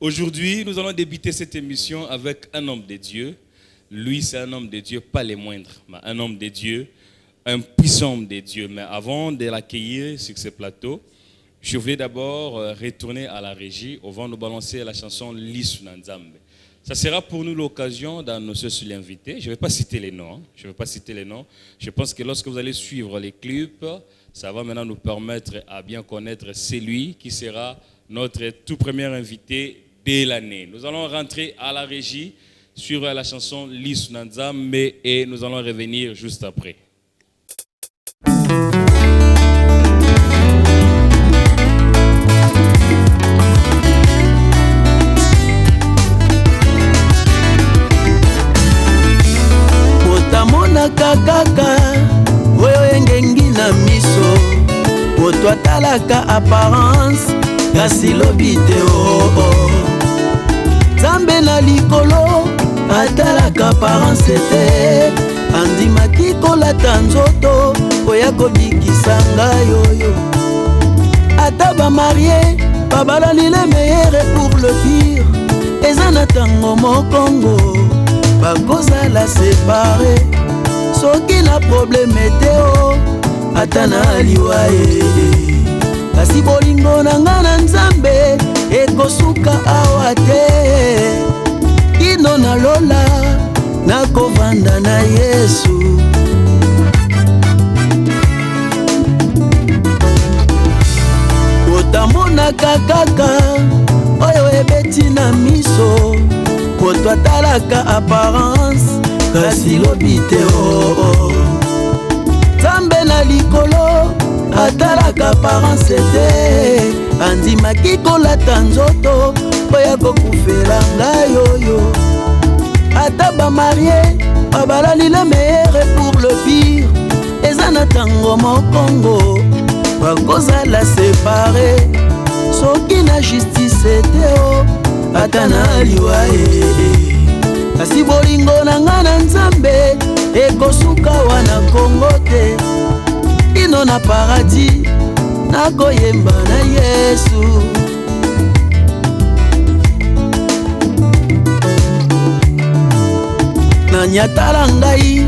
Aujourd'hui, nous allons débuter cette émission avec un homme de Dieu. Lui, c'est un homme de Dieu, pas les moindres, mais un homme de Dieu, un puissant homme de Dieu. Mais avant de l'accueillir sur ce plateau, je voulais d'abord retourner à la régie avant de balancer la chanson Lisu Nzambe. Ça sera pour nous l'occasion d'annoncer sur l'invité. Je ne vais pas citer les noms. Je ne vais pas citer les noms. Je pense que lorsque vous allez suivre les clips, ça va maintenant nous permettre à bien connaître celui qui sera notre tout premier invité de l'année. Nous allons rentrer à la régie sur la chanson Lisu Nzambe et nous allons revenir juste après. Kaka oyo engengi na miso moto atalaka apparence kasi lobi te Nzambe na likolo atalaka apparence te andimaki kolata nzoto oya kobikisa ngai oyo ata bamarie babalani le meilleur pour le pire eza na ntango mokongo bakozala separe soki na probleme te ata na liwa kasi bolingo na nga na Nzambe ekosuka awa te kino nalola nakovanda na Yesu otamonaka kaka oyo ebeti na miso moto atalaka apparence kasi lobi te Nzambe na likolo atalaka apparence te andimaki kolata nzoto oya kokufela ngai oyo ata bamarie babalani le meilleur pour le pire eza na ntango mokongo bakozala separe soki na justice te ata na liwa kasi bolingo na nga na Nzambe ekosuka wana Kongo te ino na paradis nakoyemba na Yesu nanyatala ngai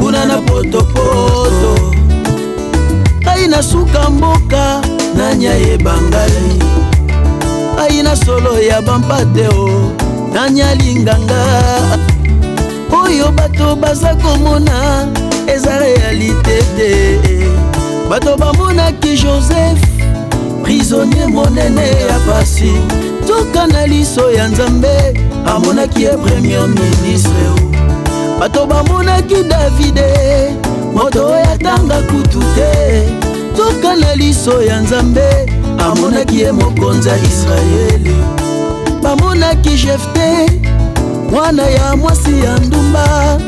kuna na potopoto ngai nasuka mboka nanyayeba ngai ngai na solo ya bampate nanyalinganga oyo bato baza komona eza realite te bato bamonaki Joseph prisonnier monene ya pasi toka na liso ya Nzambe amonaki ye premier ministre bato bamonaki Davide moto oyo atanga kutu te toka na liso ya Nzambe amonaki ye mokonzi ya Israele bamonaki Jefte mwana ya mwasi ya ndumba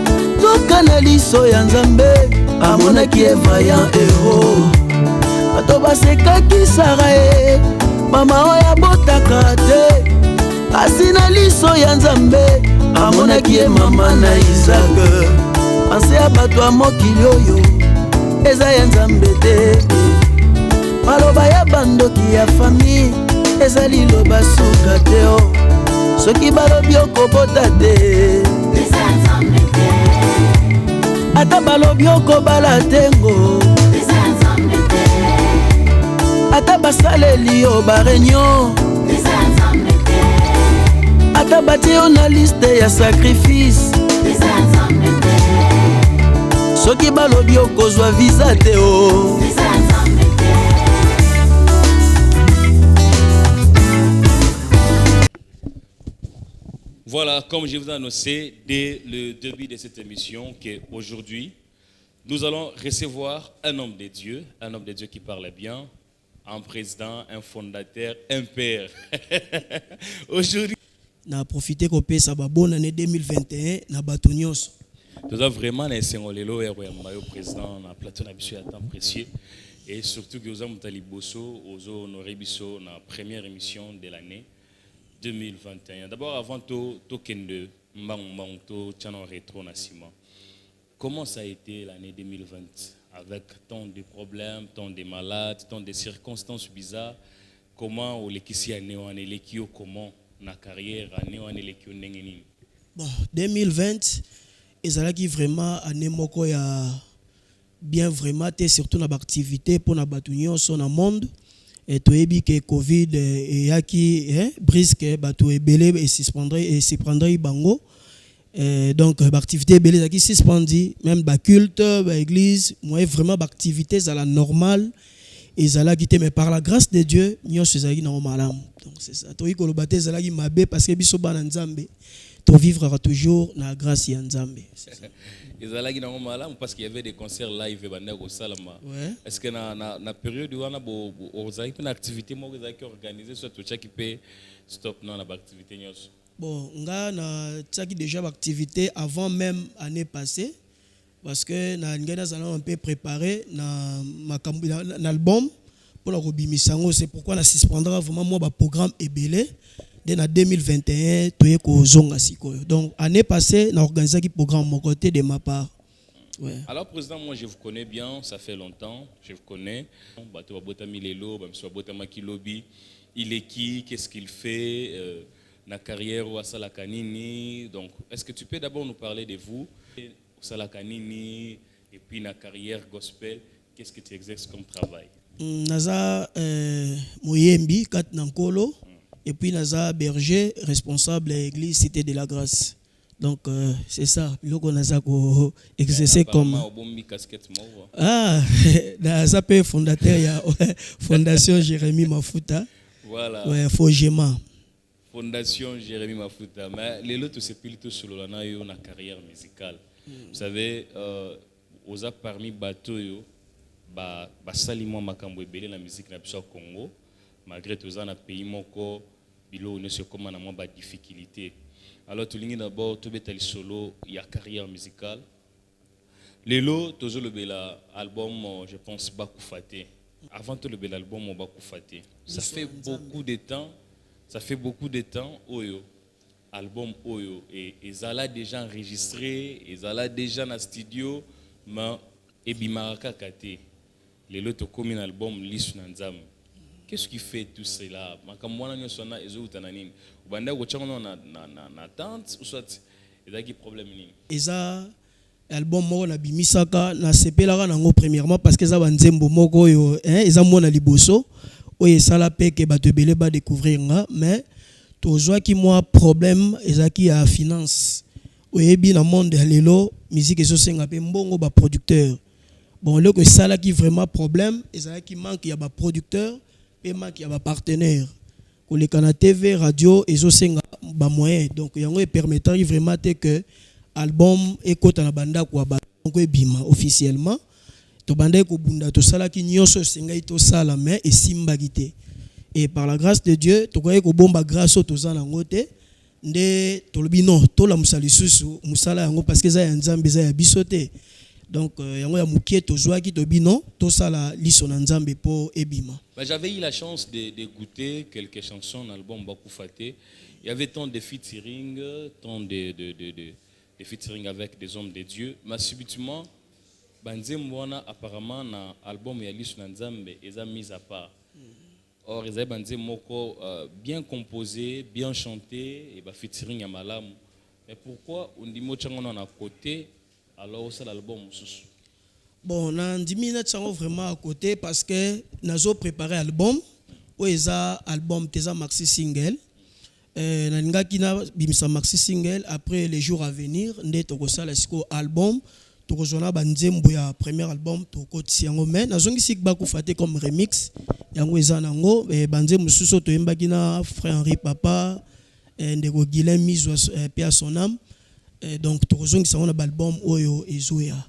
toka na liso ya Nzambe amonaki ye vaillant héros bato basekaki Sara mama oyo abotaka te kasi na liso ya Nzambe amonaki ye mama na Isaac anse ya bato ya mokili oyo eza ya Nzambe te maloba ya bandoki ya famille eza liloba suka te soki balobi okobota te ata balobi okobala tengo ata basaleli yo bareunion ata batie yo na liste ya sacrifice soki balobi okozwa visa te Voilà, comme je vous ai annoncé dès le début de cette émission, qu'aujourd'hui, nous allons recevoir un homme de Dieu qui parle bien, un président, un fondateur, un père. Aujourd'hui, on a profité qu'on paye sa bonne année 2021 na batonios. Nous avons vraiment un singolelo et un président na plateau na biso à temps précieux et surtout que nous avons taliboso aux honorés biso na première émission de l'année 2021. D'abord, avant tout, Kende, Mbang, Tchano Rétro Nassima. Comment ça a été l'année 2020 avec tant de problèmes, tant de malades, tant de circonstances bizarres? Comment on les comment na carrière année wana eleki ndenge nini? Bon, 2020 ezalaki vraiment année moko ya bien vraiment te, surtout na activité pour na batu nyonso na monde. Et toyebi que Covid et yaki brisque batu ebele et suspendre bango. Donc l'activité ebele zaki suspendi, même ba culte, ba église, moi vraiment activité za la normale et zala quitté, mais par la grâce de Dieu nyonso zaki na malamu. Donc c'est ça. Toyi ko lobate zala ki mabe parce que biso bana nzambe to vivre toujours na grâce ya nzambe. Ezalaki na malamu parce qu'il y avait des concerts live banda ko salama. Est-ce que na période où on a ozaki une activité mo ezaki organisée soit to chaki pe stop na activité nyonso? Bon, nga na tsaki déjà l'activité avant même année passée parce que na ngena zana un peu préparé na l'album pour la robimisango, c'est pourquoi na suspendra vraiment moi ba programme ebele dès na 2021 toye ko zonga sikoyo. Donc année passée na organisé qui programme mon côté de ma part. Ouais. Alors président, moi je vous connais bien, ça fait longtemps, je vous connais. Bato Botami Lelo, Bamso Botama Kilobi, il est qui, qu'est-ce qu'il fait na carrière ou à Salakanini. Donc est-ce que tu peux d'abord nous parler de vous, Salakanini et puis na carrière gospel, qu'est-ce que tu exerces comme travail? Naza Moyembi Kat Nankolo. Et puis Naza Berger, responsable de l'église Cité de la Grâce. Donc c'est ça, le qu'on a exercé comme Naza pe fondateur ya Fondation Jérémy Mafuta. Voilà. Ouais, Fogema. Fondation Jérémy Mafuta. Mais les autres c'est plutôt sur la carrière musicale. Vous savez, aux parmi bateau yo ba salimo makambo ebele la musique na biso Congo. Malgré tout ça, dans le pays, il y a des difficultés. Alors, tout le monde d'abord, tout le solo, il y a carrière musicale. Lélo, tout le album, je pense, Bakou Faté. Avant tout le album, Bakou Faté. Ça fait beaucoup de temps, Oyo. Album Oyo. Et ils ont déjà enregistré, ils ont déjà dans le studio, mais et Bimaraka Kate. Lélo, tu as comme un album, Lisu Nanzam. Qu'est-ce qui fait tout cela? Makamwana nyosona ezo nini? Ubanda gochanga na tante ou soit ezaki problème nini? Eza album moko na bimisaka na sepelaka nango premièrement parce que za banzembo moko yo eza mona liboso oyo esala pe ke bato ebele ba découvrir nga, mais tozwa ki moi problème ezaki ya finance. Oyebi na monde ya lelo musique ezo senga pe mbongo ba producteur. Bon le que ça là qui vraiment problème ezaki manque ya ba producteur qui a un partenaire pour les canaux TV, radio et aussi ba moyen. Donc il y a permettant vraiment que album écoute na banda kwa ba donc bima officiellement to banda ko bunda to sala ki nyonso senga to sala mais et simbagité. Et par la grâce de Dieu to ko bomba grâce to za na ngote nde to lobi non to la musali susu musala yango parce que za nzambe za ya bisote. Donc yango ya mukie to zwa ki to bino to sala liso na nzambe po ebima. J'avais eu la chance d'écouter quelques chansons dans l'album Bakou Faté. Il y avait tant de featuring, tant de featuring avec des hommes de Dieu. Mais subitement, Banzemwana apparemment dans l'album Yalisu Nanzambe ils ont mis à part. Or ils avaient Banzemoko bien composé, bien chanté et featuring à Malam. Mais pourquoi on dit Mochangon à côté alors c'est l'album sous? Bon, on dit vraiment à côté parce que nous avons préparé l'album. Où est album Teza Maxi Single. Nous avons Maxi Single après les jours à venir. Nous avons album. Nous avons un premier album. Nous avons fait comme remix. Nous avons fait Frère Henri Papa. Nous avons fait à son âme. Donc, nous avons fait un album Oyo et Zoya.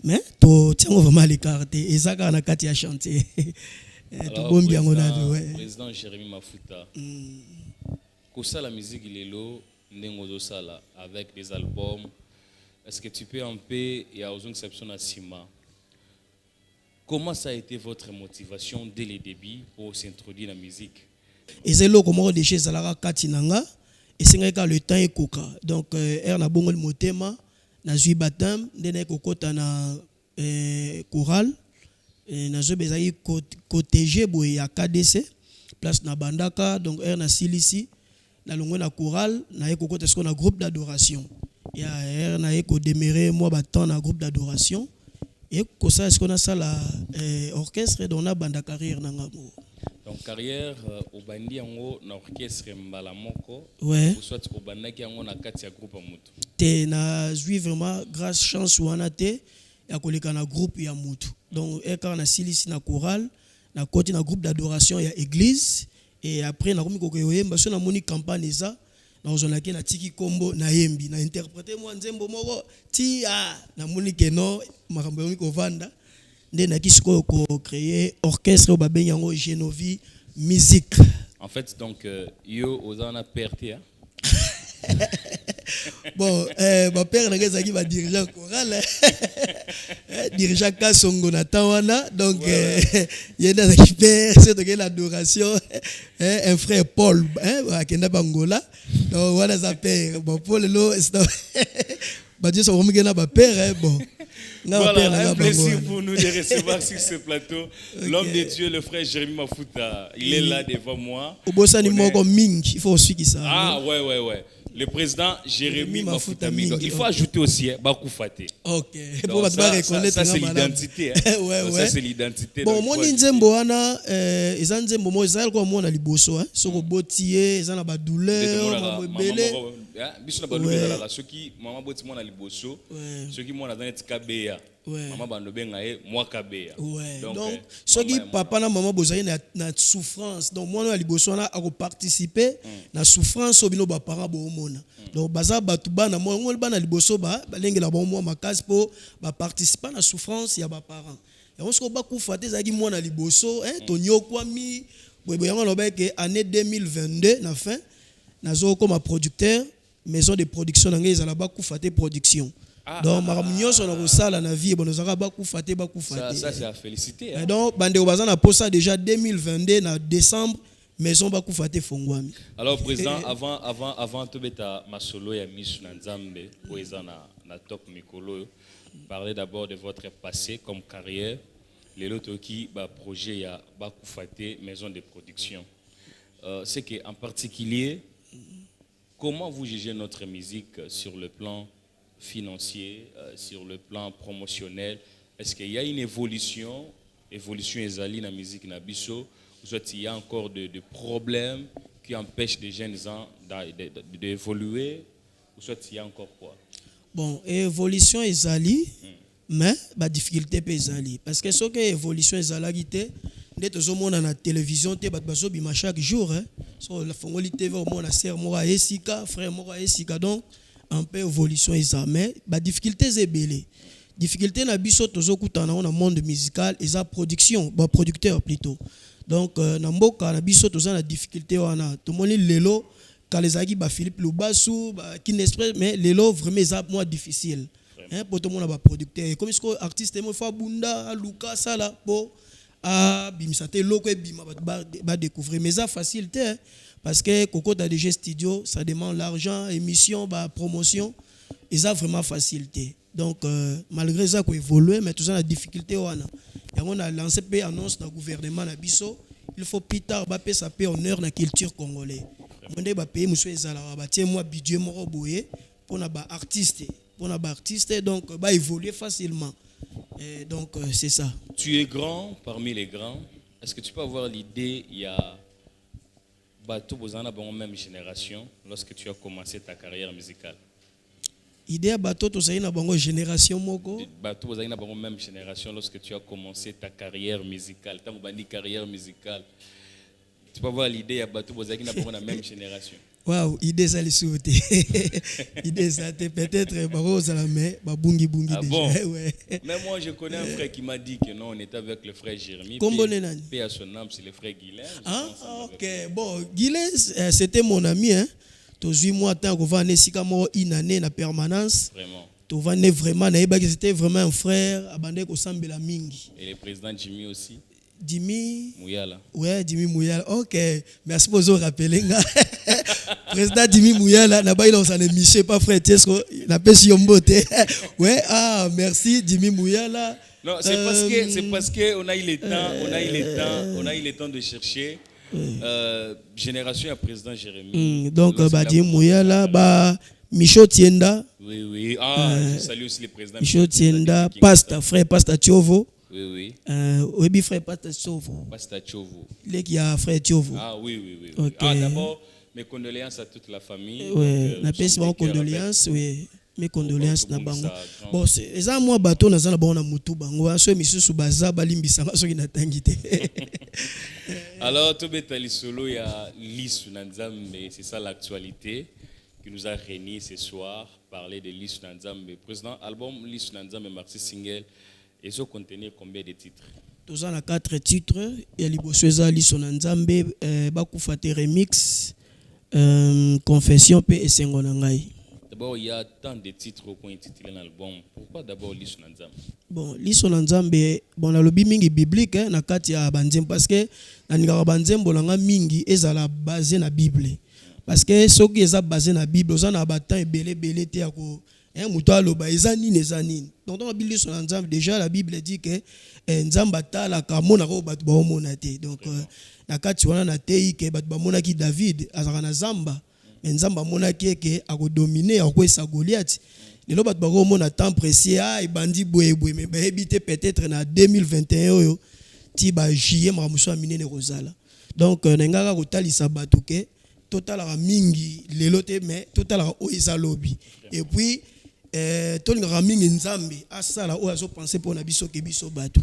Mais tu tiens vraiment l'écarté et ça quand on a qu'à chanter. Président Jérémy Mafuta. Kosa la musique il est là, n'engozo sala avec des albums. Est-ce que tu peux un peu et à une exception à Sima? Comment ça a été votre motivation dès le début pour s'introduire dans la musique? Et c'est là comment déjà Zalara Katinanga et c'est le temps est coca. Donc na bongo le motema. Na zui batam ndene kokota na chorale na zo bezai protéger boy ya KDC place na bandaka donc na silisi na longwe na chorale na yeko côté ce qu'on a groupe d'adoration ya na yeko démarrer moi ba temps na groupe d'adoration et comme ça est-ce qu'on a ça la orchestre dans la bande carrière na ngamo. Donc carrière au bandi yango na orchestre mbala moko ouais ou soit au bandaki yango na kati ya groupe mutu te na joué vraiment grâce chance wana te ya koleka na groupe ya mutu donc eka na silisi na chorale na côté na groupe d'adoration ya église et après na komi ko yemba so na moni campagne za na ozonaki na tiki kombo na yembi na interpréter moi nzembo moko ti na moni ke non makambo yomi ko vanda nde na kisiko ko créer orchestre au babengi yango Genovi musique. En fait donc yo ozana perte hein. Bon ma père na ngezaki ba dirigeant choral dirigeant Kasongo na tawana donc yenda zaki père c'est de l'adoration un frère Paul akenda bangola donc voilà sa père bon Paul lo ba Dieu so romigena ba père bon. Voilà, un plaisir pour nous de recevoir sur ce plateau l'homme de Dieu, le frère Jérémy Mafuta. Il est là devant moi. Il faut aussi qu'il ça. Ah ouais. Le président Jérémy Mafuta Mingo. Il faut ajouter aussi Bakou Faté. Ok. Donc, ça c'est l'identité. Ouais. Ça c'est l'identité. Bon, mon nzembo wana ezanzembo mo ezal ko mona liboso soko botier ezana ba douleur mabele. Biso na balobela la soki mama boti mona liboso soki mona dans tikabeya mama bando benga e moi kabeya. Donc soki papa na maman bozali na souffrance donc mona liboso na a participer na souffrance obino ba parents bo mona donc baza batu bana mo ngol bana liboso ba lengela ba mo makasi po ba participer na souffrance ya ba parents et on se ko ba kufa te zaki mona liboso to nyokwami boye yango lobeke année 2022 na fin nazo comme producteur maison de production na ngeza la ba kufaté production donc makamnyo so na kosala na vie bon ozaka ba kufaté ça c'est à féliciter donc bande obaza na posa déjà 2022 na décembre maison ba kufaté fongwami. Alors président avant to beta masolo ya misu na nzambe oeza na top mikolo parler d'abord de votre passé comme carrière les loto qui ba projet ya ba kufaté maison de production c'est que en particulier comment vous jugez notre musique sur le plan financier, sur le plan promotionnel? Est-ce qu'il y a une évolution ezali na musique na biso, ou soit il y a encore de problèmes qui empêchent les jeunes gens d'évoluer, ou soit il y a encore quoi? Bon, évolution ezali, mais ba difficulté pe ezali parce que ce que évolution ezali te nde tozomona na télévision te bato bazobima chaque jour so la fongoli TV omona sœur moko esika frère moko esika donc un peu évolution ezame ba difficulté ezebele difficulté na biso tozokutana na monde musical eza production ba producteur plutôt donc na mboka na biso toza na difficulté wana tomoni lelo kalezaki ba Philippe Lubasu ba Kinesprit mais lelo vraiment eza moins difficile pour tout le monde ba producteur comme ce artiste mo fa bunda Luka sala po bimisate loko bima ba découvrir mais ça facilité parce que Coco da DG studio ça demande l'argent émission ba promotion et ça vraiment facilité donc malgré ça qu'on évolue mais tout ça la difficulté wana et on a lancé pe annonce na gouvernement na biso il faut plus tard ba pe ça pe honneur na culture congolais monde ba payer monsieur ezala ba tie moi budget moko boye pour na ba artiste donc ba évoluer facilement. Et donc c'est ça. Tu es grand parmi les grands. Est-ce que tu peux avoir l'idée, il y a Bato Bozana dans la même génération lorsque tu as commencé ta carrière musicale? Idée à Bato Bozana dans la génération moko. Bato Bozana dans la même génération lorsque tu as commencé ta carrière musicale. Tu as dit carrière musicale. Tu peux avoir l'idée à Bato Bozana dans la même génération. Waouh, idée ça les souhaiter. Idée ça peut-être Barosa la mais babungi bungi déjà. Bon. Ouais. Mais moi je connais un frère qui m'a dit que non, on était avec le frère Jérémy. Paix à son âme, c'est le frère Guilain. Ah OK. Bon, Guilain c'était mon ami To suis moi tant qu'on va nesika mo une année na permanence. Vraiment. To va ne vraiment na yeba que c'était vraiment un frère abandé ko sambela mingi. Et le président Jimmy aussi. Jimmy Mouyala. Ouais, Jimmy Mouyala. OK. Merci pour vous rappeler. Président Jimmy Mouyala, n'a pas il on émission pas frère Tiesco, n'a pas si yombote. Ouais, merci Jimmy Mouyala. Non, c'est parce que on a eu le temps, on a eu le temps de chercher Génération à président Jérémy. Donc, Badi Mouyala, Micho Tienda. Oui. Je salue aussi les présidents. Micho Tienda, frère Pasteur Tiovo. Oui. Oui, frère Pasteur Tiovo. Pasteur Tiovo. Il y a frère Tiovo. Oui. Okay. D'abord, mes condoléances à toute la famille. Oui, la paix, mes condoléances, oui. Mes condoléances na bango. Bon, c'est ça moi bateau na zala bona mutu bango. So misusu baza balimbi sanga so na tangité. Alors, tout betali solo ya Lisu Nzambe, c'est ça l'actualité qui nous a réunis ce soir, parler de Lisu Nzambe. Président, album Lisu Nzambe Maxi Single, et ça contenait combien de titres? Tous en a 4 titres. Il y a Libosoeza Lisu Nzambe, Bakufate Remix, Confession P et Sengonangai. D'abord, il y a tant de titres qui ont intitulé l'album. Pourquoi d'abord Lisu Nzambe? Bon, Lisu Nzambe, bon, la lobby mingi biblique, na kati ya banzem, parce que na ningara banzem bolanga mingi ezala basé na Bible. Parce que ce qui est basé na Bible, on a battant belé te ako, muto aloba ezanine. Donc dans la Bible Lisu Nzambe, déjà la Bible dit que Nzamba ta la kamona ko batu ba omona te. Donc na kati wana na tei ke batu ba mona ki David azaka na Zamba. Nzamba mona kieke akodominer akoesa Goliath. Lelo bat bako mona temps précis ibandi boye mais ba ebité peut-être na 2021 oyo ti ba juillet mamuso minene rozala. Donc nengaka kotalisa batu ke total la mingi lelo te mais total la oisa lobby. Et puis tolingaka mingi Nzambe asala oyo azo penser pour na biso ke biso batu.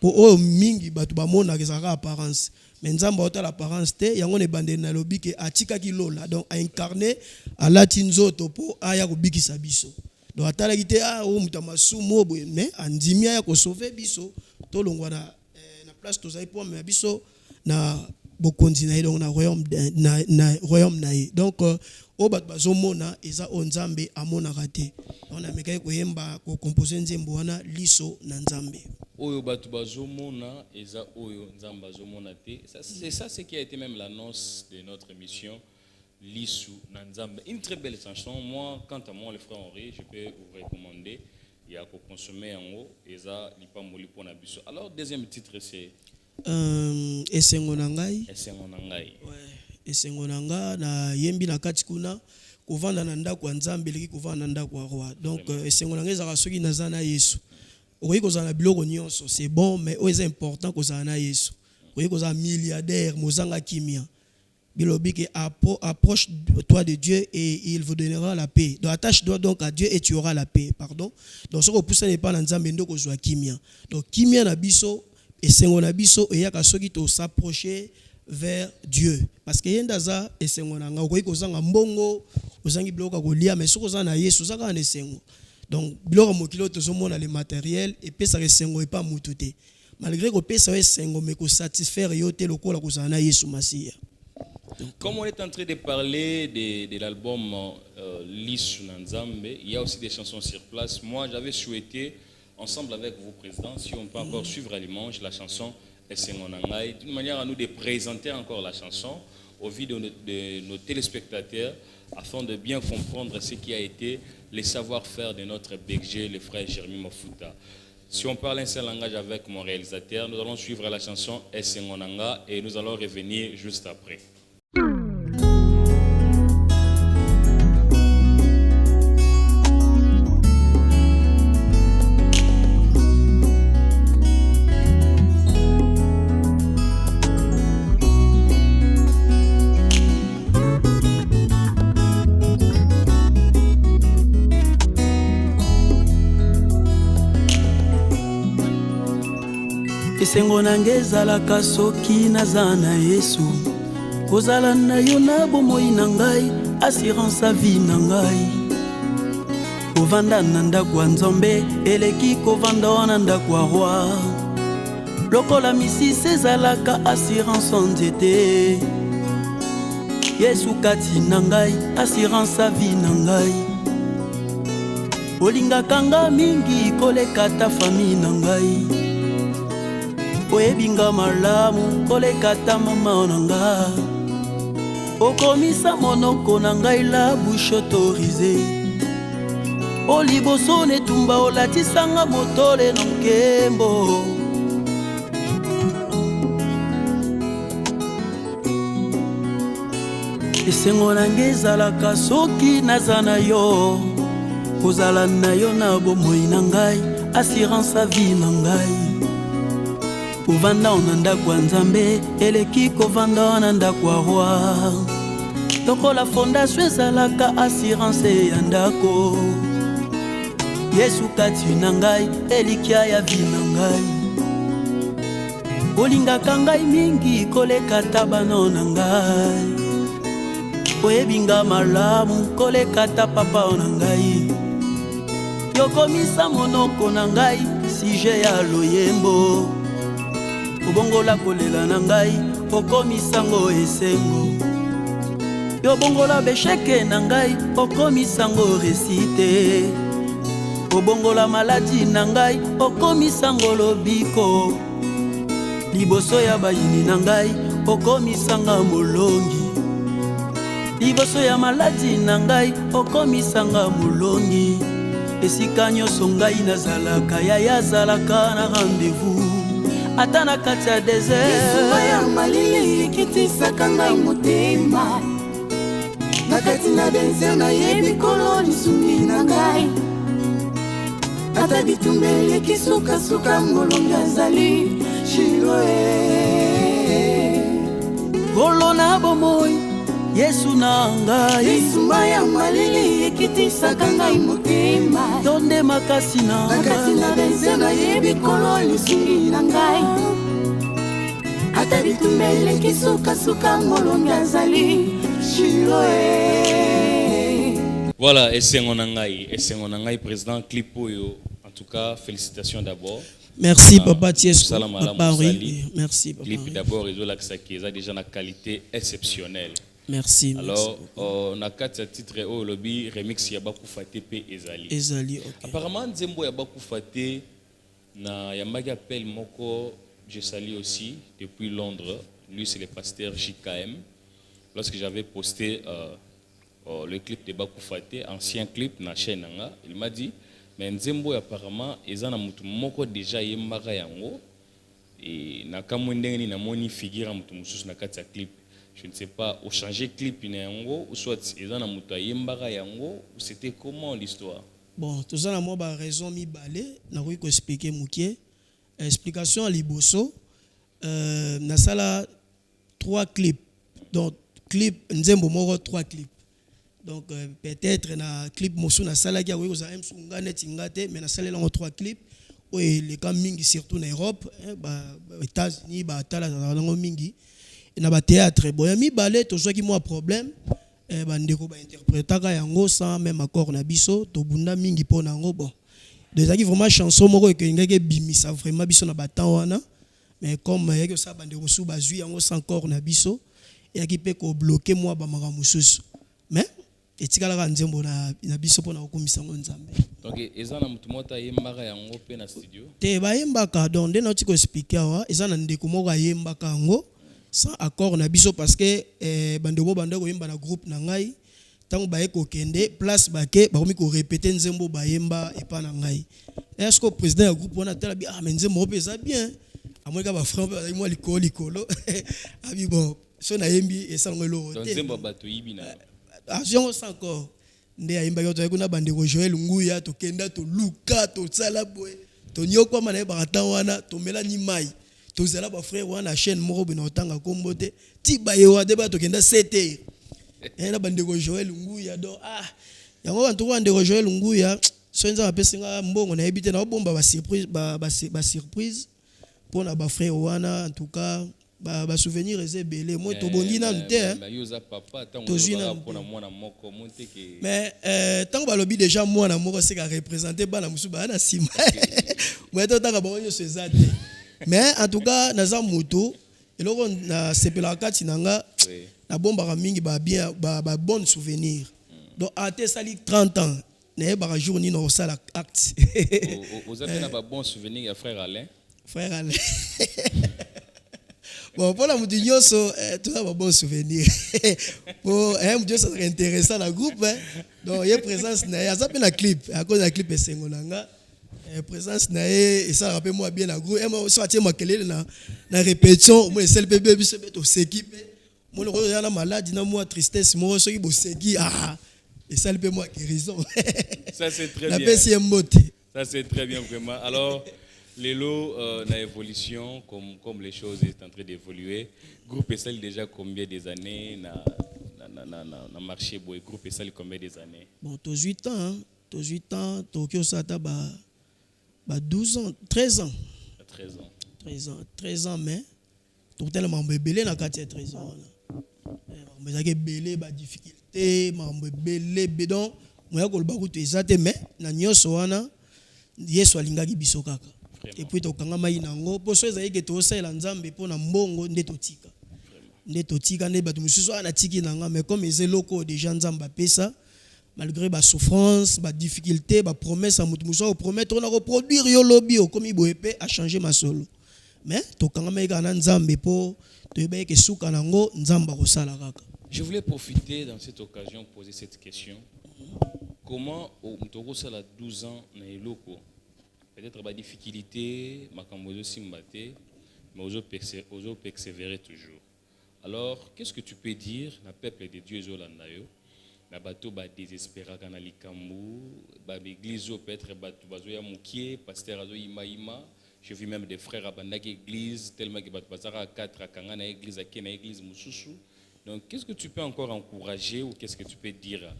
Pour oyo mingi batu ba mona kezaka apparence. Mais Nzamba ota l'apparence te yango ne bande na lobi ke atika ki lola donc a incarné à latinzoto po aya ko bikisa biso donc atala kite o mutamasumo boye mais andimi aya ko sauver biso to longwa na place to zai po mais biso na bokonzi na donc na royaume na donc o bat bazo mona eza o Nzambe amona raté on a mekai ko yemba ko composer nzembo wana Lisu Nzambe. Oyo batu bazomona eza oyo Nzamba bazomona te. C'est ça ce qui a été même l'annonce de notre émission Lisu Nzambe. Une très belle chanson. Moi, quant à moi, le frère Henri, je peux vous recommander. Il y a qu'à consommer en haut. Eza lipamoli pour nabiso. Alors deuxième titre c'est Esengonangai. Ouais. Esengonanga na yembi na kati kuna kovanda na ndako Nzambe leki kovanda na ndako roi. Donc Esengonanga ezaka soki nazana Yesu. Oui, c'est bon, mais c'est important que ça ait Yesu. Oui, que ça milliardaire, Mozanga Kimia. Bilobi approche toi de Dieu et il vous donnera la paix. Donc attache-toi donc à Dieu et tu auras la paix. Pardon. Donc ce que vous n'est pas dans Nzambe ndoko soit Kimia. Donc Kimia na biso et sengo na biso et yaka soki to s'approcher vers Dieu. Parce que yendaza et sengo na nga ko zanga mbongo, ozangi bloka ko lia mais soko za na Yesu zaka na sengo. Donc, biloko mokilo tozomona le matériel et puis ça resengo et pas mututé. Malgré que pesa resengo mais ko satisfaire yote lokola ko sana Yesu Masia. Comme on est en train de parler de l'album Lisu Nzambe, il y a aussi des chansons sur place. Moi, j'avais souhaité ensemble avec vous président si on peut encore suivre à l'image la chanson Esengonangai d'une manière à nous de présenter encore la chanson au vu de nos téléspectateurs afin de bien comprendre ce qui a été les savoir-faire de notre BG, le frère Jérémy Mafuta. Si on parle un seul langage avec mon réalisateur, nous allons suivre la chanson Esengonanga et nous allons revenir juste après. Esengo nanga ezalaka soki naza na Yesu kozala na yo na bomoi na ngai assurance a vie na ngai kovanda na ndako ya Nzambe eleki kovanda wana ndako ya roi lokola misisi ezalaka assurance en nzete Yesu kati na ngai assurance a vie na ngai olingaka nga mingi koleka ta famille na ngai oyebinga malamu koleka ta mama na nga okomisa monoko na ngai la bouche autorisée oliboso netumba olatisanga motole na nkembo esengo nanga ezalaka soki naza na yo kozala na yo na bomoi na ngai assurance a vie na ngai kovanda na ndako ya nzambe eleki kovanda na ndako ya roi lokola fondation ezalaka assurance ya ndako Yesu kati na ngai elikia ya vie na ngai olingaka ngai mingi koleka tabano na ngai oyebinga malamu koleka ta papa na ngai yokomisa monoko na ngai sije ya loyembo obongola kolela na ngai okomisango esengo yobongola besheke na ngai okomisango resite obongola maladi na ngai okomisango lobiko liboso ya bayini na ngai okomisanga molongi liboso ya maladi na ngai okomisanga molongi esika nyonso ngai nazalaka yaya azalaka na rendez-vous ata na kati ya desert Yesu ya malili ekitisaka ngai motema na kati na desert nayebi kolo lisungi na ngai ata bitumba eleki sukasuka molongi azali Shiloe kolo na bomoi Yesu na ngai Yesu ya malili ekitisaka ngai motema tonde makasi na kati na desert nayebi kolo lisungi na ngai ata bitumba eleki sukasuka molongi azali Shiloe. Voilà, esengo na ngai président clip oyo. En tout cas, félicitations d'abord. Merci papa Tiesco. Papa oui, merci papa. Clip d'abord ils ont l'accès qui est déjà la qualité exceptionnelle. Merci. Alors, on a quatre titres au lobby remix Yabaku Fate P Ezali. Ezali, ok. Apparemment Nzembo Yabaku Fate na Yamagi appelle Moko, je salue aussi depuis Londres. Lui c'est le pasteur JKM. Lorsque j'avais posté le clip de Baku Fate, ancien clip na chaîne nanga, il m'a dit mais Nzembo apparemment ezana mutu moko déjà yembaka yango et na kamwendeni na moni figure mutu mususu na kati ya clip. Je ne sais pas, au changer clip ou soit ezana mutu yembaka yango, c'était comment l'histoire? Bon, tout ça moi ba raison mi balé, na ko expliquer mukie. Explication à liboso na sala 3 clips. Donc clip Nzembo moko 3 clips. Donc peut-être na clip mosu na sala ki akoki kozala msunga neti ngate mais na sala lango 3 clips oyo les cas mingi surtout na Europe ba États-Unis ba tala lango mingi na ba théâtre boya mi balé to soki moi problème ba ndeko ba interprétaka yango sans même accord na biso to bunda mingi pona yango bon déjà qui vraiment chanson moko que ngeke bimisa vraiment biso na batan wana mais comme yeke ça ba ndeko musu bazui yango sans accord na biso et qui peut ko bloquer moi ba maka mususu mais etikala Nzembo na biso pona kokumisa ngo Nzambe. Donc ezana mutu mota yembaka yango pe na studio. Te ba yembaka donc nde na tiko expliquer wa ezana ndeko moko yembaka yango sans accord na biso parce que bandeko bandeko yemba na groupe na ngai tango ba eko kende place bake ba komi ko répéter Nzembo ba yemba epa na ngai. Est-ce que président ya groupe wana tala bi mais Nzembo pesa bien. Amoka ba frère ba moi likolo. Abi bon so na yembi esango lo. Donc Nzembo bato yibina. Avion encore nde ayimba yo to kuna bandeko Joël Nguya to kenda to luka to tsala boy to nyokwa mana ba wana to mela ni mai to zala ba frère wana chaîne moko bina otanga kombote ti ba yewa de ba to kenda 7h na bandeko Joël Nguya do yango bantu bandeko Joël Nguya so nza apesinga mbongo na ebite na bomba ba surprise ba surprise pona ba frère wana en tout cas ba souvenir ezebele moi to bongi na nte yoza papa tango pona mwana moko monte ke mais tango balobi déjà mwana moko c'est ka représenter bana musu ba na sima moi to tanga bongo nyonso ezate mais en tout cas naza moto eloko na sepela kati nanga na bomba mingi ba bien ba bon souvenir donc ate sali 30 ans na ba jour ni no sala acte aux avez na ba bon souvenir ya frère Alain bon pour la mutu nyonso tout ça bon souvenir pour mutu ça serait intéressant la groupe donc il y a présence na ya ça na clip à cause de clip esengo nanga présence na et ça rappelle moi bien la groupe moi so atie makelele na répétition moi seul bébé biso beto s'équipe Moi le roi na maladie na moi tristesse moi soki boseki et ça peut moi guérison. Ça c'est très la bien. paix c'est mbote. Ça c'est très bien vraiment. Alors les lots na évolution comme les choses sont en train d'évoluer. Groupe Essal déjà combien des années na marché boy groupe Essal combien des années? Bon, 18 ans, hein. 18 ans, Tokyo Sata ba 12 ans, 13 ans. 13 ans. 13 ans mais tout tellement belé na kati 13 ans. Mais ça que belé ba difficulté, mambo belé bedon, moi ko ba kutu ezate mais na nyoso wana Yesu alingaki biso kaka. Et puis tokanga mai nango poso ezali ke to sala nzambe pona mbongo nde totika. Nde totika nde batu mususu ana tiki nanga mais comme ezelo déjà nzamba pesa malgré ba souffrance, ba difficulté, ba promesse à mutu mususu promettre on a reproduire yo lobby comme iboepe a changer ma solo. Mais tokanga mai kana nzambe po toyeba ke suka nango nzamba ko sala kaka. Je voulais profiter dans cette occasion poser cette question. Comment mtoko sala 12 ans na eloko peut-être ba difficulté makambozo simbate mais ozo persévérer toujours. Alors, qu'est-ce que tu peux dire na peuple de Dieu zolanda yo na bato ba désespéra kana likambu ba église peut-être bato bazo ya mukie pasteur azo ima. Je vis même des frères abandaki église tellement que bato bazara 4 akanga na église akena église mususu. Donc, qu'est-ce que tu peux encore encourager ou qu'est-ce que tu peux dire?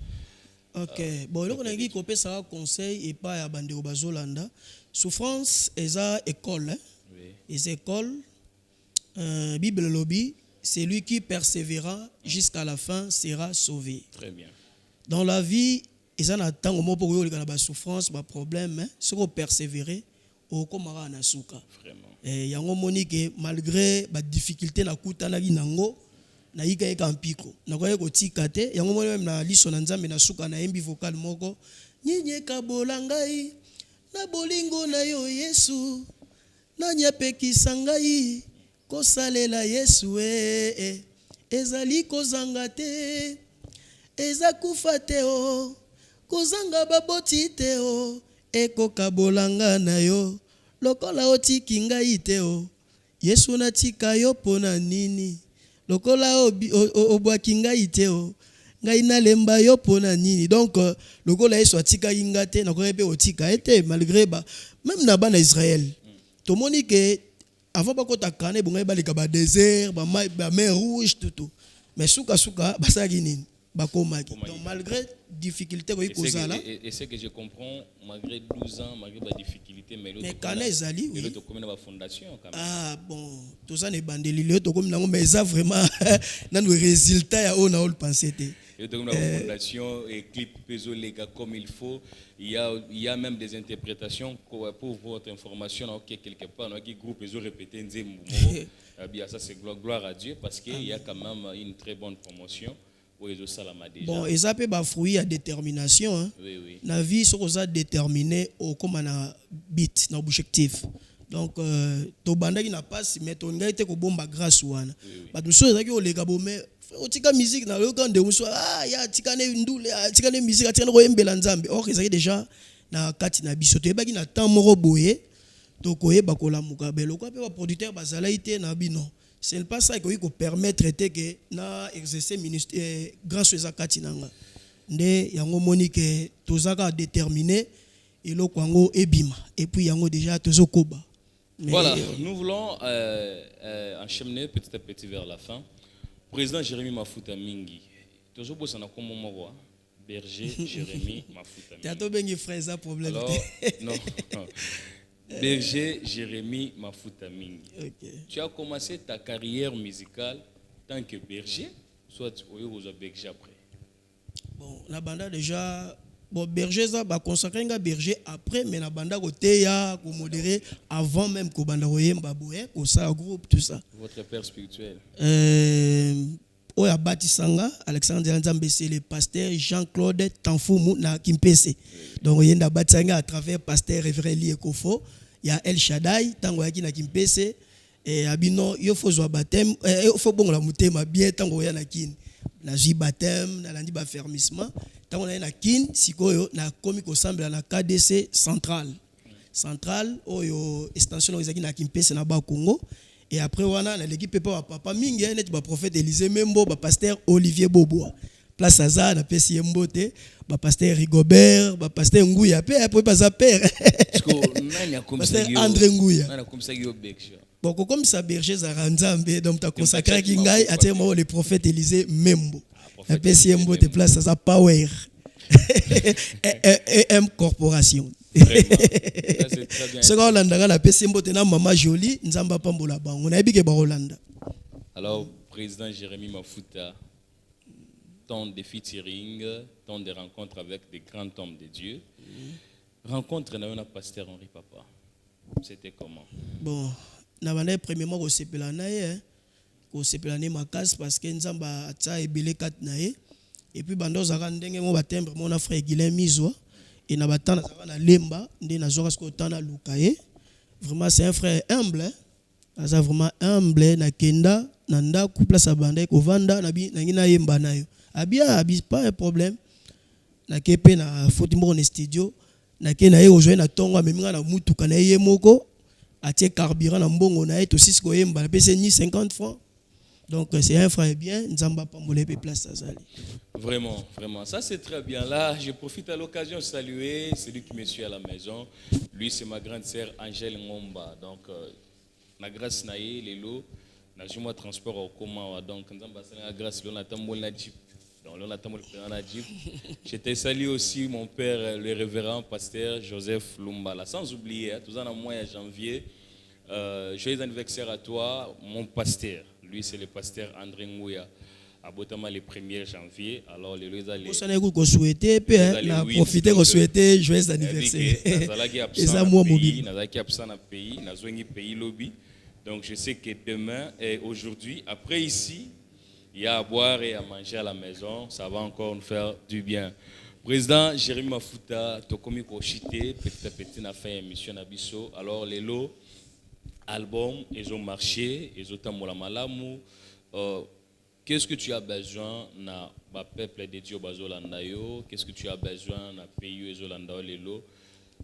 Ok, bon, donc on a dit qu'on peut savoir conseil et pas à bande au bazolanda. Souffrance, eza école, hein? Oui. Les écoles, Bible lobby, c'est lui qui persévérera jusqu'à la fin sera sauvé. Très bien. Dans la vie, ils en attendent au moment pour eux la souffrance, pas problème, hein? Si on persévérer, au komara na suka. Vraiment. Et yango monique malgré ba difficulté na kutana ginango. Na yika eka mpiko na koye ko tikate yango moni même na liso na nzambe na suka na embi vocal moko nyenye kabola ngai na bolingo na yo Yesu na nyapekisa ngai kosalela Yesu ezali kozanga te ezakufa te o kozanga baboti te o ekokabolanga na yo lokola otiki ngai te o Yesu na tika yo pona nini lokola obwaki ngai te o ngai nalemba yo pona nini donc lokola Yesu atika inga te na koyepe otika ete malgré ba même na bana Israël to moni que avant ba kota kana bonga ba leka ba désert ba mer rouge tout mais suka basaki nini bakomaki donc malgré difficulté ko ikozala et c'est que je comprends malgré 12 ans malgré ba difficulté mais l'autre kana ezali oui l'autre comme na fondation quand même ah bon tout ça ne bandeli l'autre comme nango mais ça vraiment na le résultat ya on a all pensé té et donc la fondation et clip peso les gars comme il faut il y a même des interprétations pour votre information OK quelque part qui groupe peso répéter nzembo bien ça c'est gloire à Dieu parce qu'il y a quand même une très bonne promotion. Bon, et ça peut ba fruit à détermination hein. Oui oui. La vie sur ça déterminé au comme na but na objectif. Donc to banda qui n'a pas si mais to ngai te ko bomba grâce wana. Ba tout ça ki o lega bo mais otika musique na le quand de muso ya tikane ndule tikane musique tikane ko embela nzambe. Or ezaki déjà na kati na biso to ebaki na temps moko boye to koyeba ko la mukabelo ko pe ba producteur bazala ité na bino. C'est pas ça qui peut permettre que na exercer ministère grâce aux akati nanga nde yango monique tozaka déterminé et lo kwango ebima et puis yango déjà tozokoba. Voilà, nous voulons enchaîner petit à petit vers la fin. Président Jérémy Mafuta Mingi tozobosa na komo moko berger Jérémy Mafuta Mingi tato bengi frère ça problème. Alors non. Berger Jérémy Mafuta Mingi. Okay. Tu as commencé ta carrière musicale tant que berger, soit aux berger après. Bon, la banda déjà bon berger ça ba consacrer nga berger après mais la banda côté ya ko modérer avant même ko banda oyemba boye ko ça groupe tout ça. Votre père spirituel. Oya Batisanga Alexandre Nzambe c'est le pasteur Jean-Claude Tanfumu na Kimpese. Donc yenda Batisanga à travers pasteur Révérend Liekofo, il y a El Shaddai tango yaki na Kimpese et abino yo faut zo baptême faut bon la mutema bien tango ya na kin. Na ji baptême na landi ba fermissement tango na kin sikoyo na komi ko sambela na KDC central oyo extension ezaki na Kimpese na ba Congo Et après wana na l'équipe pas papa mingi net ba prophète Élisée Membo, ba pasteur Olivier Boboa. Place Aza na pesi Mbote, ba pasteur Rigobert, ba pasteur Nguya pe après pas za père. Pasteur André Nguya. Nana comme ça yo beksha. Bon comme ça berger za Ranzambe donc tu as consacré kingai à moi le prophète Élisée Membo. Na pesi Mbote place Aza Power. M Corporation. C'est très bien. Ce qu'on a dans la PC Mbote na Mama Jolie, Nzamba Pambola Bango. Na ebike ba Rolanda. Alors, président Jérémy Mafuta, tant de featuring, tant de rencontres avec des grands hommes de Dieu. Rencontre na pasteur Henri Papa. C'était comment? Bon, na bana premièrement ko sepela na ye, ko sepela ne makas parce que Nzamba atsa ebele kat na ye. Et puis bando zaka ndenge mo batembre mon frère Guilain Mizwa et na batana zaka na lemba ndé na zoka sko tana lukaye. Vraiment c'est un frère humble, hein? Asa vraiment humble na kenda na ndako place abanda ko vanda na bi na ngina yemba na yo. Abia pas un problème. Na kepe na foti mo na studio na ke na ye ojoye na tongo meminga na mutuka na ye moko atie carburant na mbongo na ye to sisiko yemba na pese ni 50 francs. Donc c'est un frère bien, Nzamba Pambolé place Azali. Vraiment, vraiment. Ça c'est très bien. Là, je profite à l'occasion de saluer celui qui me suit à la maison. Lui, c'est ma grande sœur Angèle Ngomba. Donc, na grâce naïe, les lots, na juma transport au commun. Donc, Nzamba la grâce, l'on attend mon Najib. Donc, l'on attend mon Najib. Je te salue aussi mon père, le révérend pasteur Joseph Lumbala. Sans oublier, tout en mois de janvier, joyeux anniversaire à toi, mon pasteur. Lui, c'est le pasteur André Nguya. À Botama le 1er janvier. Alors, les lois allaient. Vous savez que vous souhaitez, puis on a profité de souhaiter joyeux anniversaire. Et ça, moi, mobile. Nazaki absent dans pays, nazongi pays lobby. Donc, je sais que demain et aujourd'hui, après ici, il y a à boire et à manger à la maison. Ça va encore nous faire du bien. Président Jérémy Mafuta, Tokomi Kochité, petit à petit, on a fait une émission à Bisso. Alors, les lots. Album, ils ont marché, ils ont tamoula malamu. Qu'est-ce que tu as besoin na ba peuple de Dieu bazolandayo? Qu'est-ce que tu as besoin na pays ezolandayo lelo?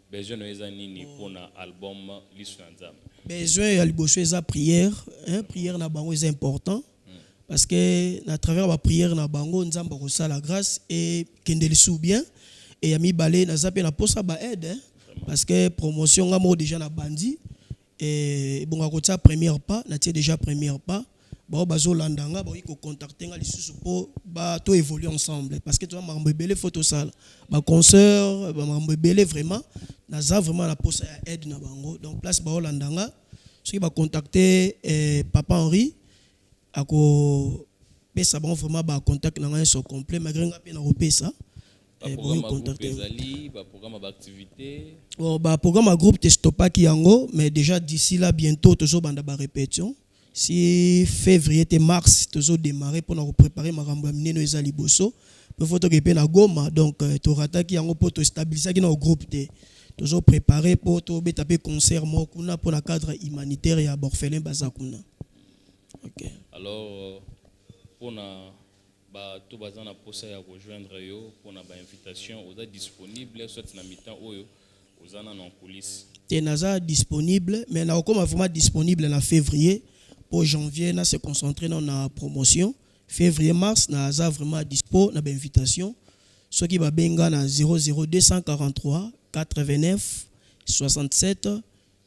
Besoin de ezanini pour na album l'islanzam. Besoin ya liboso eza prière, hein, prière na bango est important parce que à travers la prière na bango nzamba ko sala grâce et kendeli sou bien et yami balé na zape na posa ba aide, hein, parce que promotion ngamo déjà na bandi. Et bon, à ça première pas, na tiens déjà première pas. Bon, bazo landanga, bon, il faut contacter nga lisusu pour ba to évoluer ensemble. Parce que tu vois, mambo belé photo sale, ba concert, mambo belé vraiment, na za vraiment la poste aide na bango. Donc place ba landanga, ceux qui va contacter Papa Henri, ako pesa bon vraiment ba contact na nga so complet, malgré nga pe na repesa. Programme d'activité. Bon, programme groupe Testopa Kiango, mais déjà d'ici là bientôt toujours banda ba répétition. Si février et mars toujours démarrer pour nous préparer ma rambo amine no ezali bosso. Pour photo que pe na Goma donc to rata Kiango pour to stabiliser qui na groupe te. Toujours préparer pour to betaper concert mo kuna pour la cadre humanitaire ya Borfelin Bazakuna. OK. Alors pour na tout bazan na posa ya rejoindre yo pour na ba invitation vous êtes disponible soit na mi-temps oyo vous en en coulisses tenaza disponible mais na comme vraiment disponible en février pour janvier na se concentrer dans la promotion février mars na za vraiment dispo na ba invitation ceux qui va benga na 00243 89 67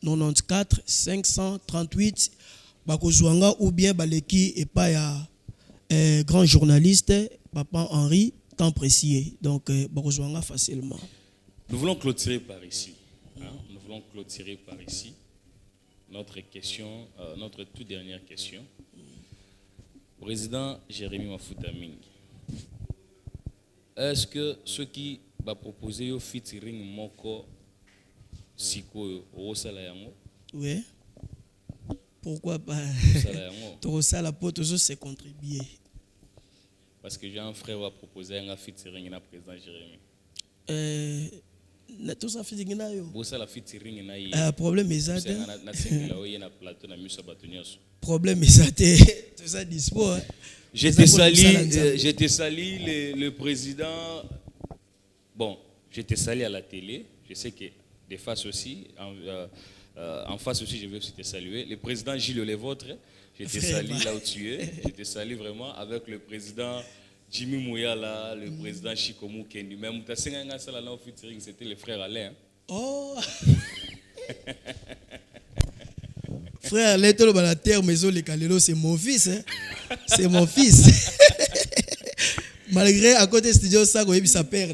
94 538 bakozwanga ou bien baleki et pas ya grand journaliste, Papa Henri, temps précis. Donc, rejoindra facilement. Nous voulons clôturer par ici. Hein? Nous voulons clôturer par ici. Notre question, notre toute dernière question. Président Jérémy Mafuta Ming, est-ce que ceux qui va proposer au featuring Moko Siko au Salayango? Oui. Pourquoi pas? Tout ça, la peau, toujours c'est contribuer. Parce que j'ai un frère qui a proposé un featuring à président Jérémy. Tout ça featuring na yo. Bossa la featuring na yo. Problème est ça. Na sengela oye na plateau na musa batonyoso. Problème est ça. Tout ça dispo. Je te salue le président. Bon, je te salue à la télé. Je sais que des faces aussi. En face aussi, je veux aussi te saluer. Le président Gilles Levôtre, je te salue là où tu es. Je te salue vraiment avec le président Jimmy Mouyala, le président Chikomu Kendi. Même c'était le frère Alain. Oh frère Alain, tout la terre, maison, les Kalelo, c'est mon fils. Hein? C'est mon fils. Malgré à côté studio, ça, sa père.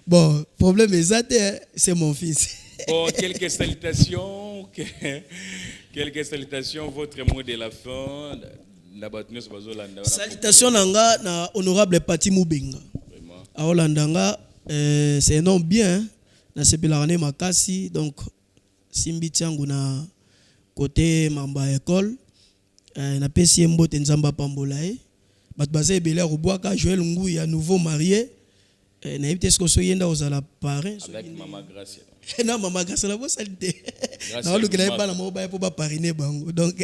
Bon, problème est ça, c'est mon fils. Bon, quelques salutations. Quelques salutations. Votre mot de la fin. Salutations nanga na honorable Pati Mubenga. À Hollandanga, c'est un nom bien. Na sepelarane makasi. Donc, simbi tiangu na côté mamba école. Na pesi mbote nzamba pambolae. Bat basé belé Ruboaka Joël Ngouya nouveau marié. Na évité ce que so yenda ozala parrain avec Maman Gracia. Non, Maman Gracia la bo salité. Na olu kena ba na mo ba pour ba parrainer bango. Donc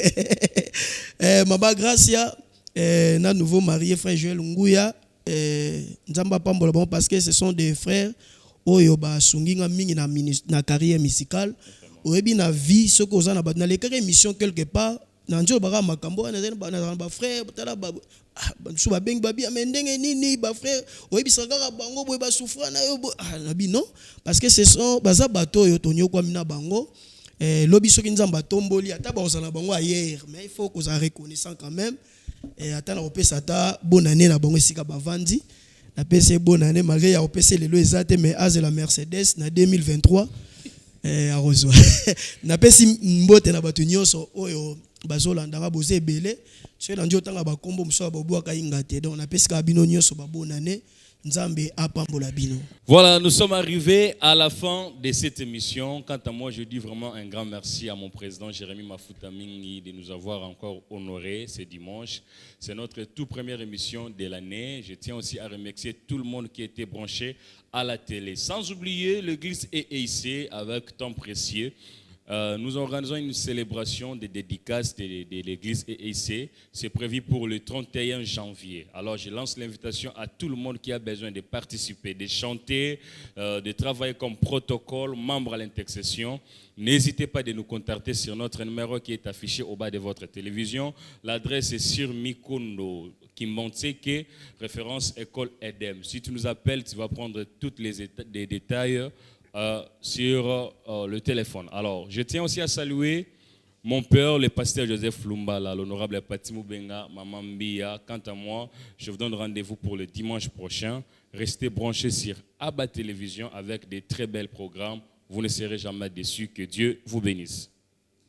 Maman Gracia na nouveau marié frère Joël Ngouya nzamba pambola bon parce que ce sont des frères oyo ba sunginga mingi na carrière musicale. Oyebi na vie ce que ozana ba na les émission quelque part na njo ba makambo na ba frère tala ba so ba beng babi amendenge nini ba frère oyebisaka bango boye ba souffra na yo nabi non parce que ce sont baza bato yo tonyo kwa mina bango lobi soki nzamba tomboli ata ba osala bango ailleurs mais il faut qu'on soit reconnaissant quand même ata na opesa ta bonne année na bango sika bavandi na pese bonne année malgré ya opesa lelo ezate mais az la Mercedes na 2023 a rezo na pesi mbote na bato nyonso oyo bazolanda boze belé ceux là njotanga ba kombo muso ba bwaka ingate donc na pesi ka bino nyonso ba bonne année nzambe apambola bino. Voilà, nous sommes arrivés à la fin de cette émission. Quant à moi, je dis vraiment un grand merci à mon président Jérémy Mafuta-Mingi de nous avoir encore honorés ce dimanche. C'est notre toute première émission de l'année. Je tiens aussi à remercier tout le monde qui était branché à la télé. Sans oublier l'église EIC avec temps précieux. Nous organisons une célébration de dédicace de l'église EIC. C'est prévu pour le 31 janvier. Alors je lance l'invitation à tout le monde qui a besoin de participer, de chanter, de travailler comme protocole, membre à l'intercession. N'hésitez pas de nous contacter sur notre numéro qui est affiché au bas de votre télévision. L'adresse est sur Mikondo, Kimbonteke, référence école Edem. Si tu nous appelles, tu vas prendre tous les détails sur le téléphone. Alors, je tiens aussi à saluer mon père, le pasteur Joseph Lumbala, l'honorable Pati Mubenga, Maman Mbia. Quant à moi, je vous donne rendez-vous pour le dimanche prochain. Restez branchés sur Abba Télévision avec des très belles programmes. Vous ne serez jamais déçus. Que Dieu vous bénisse.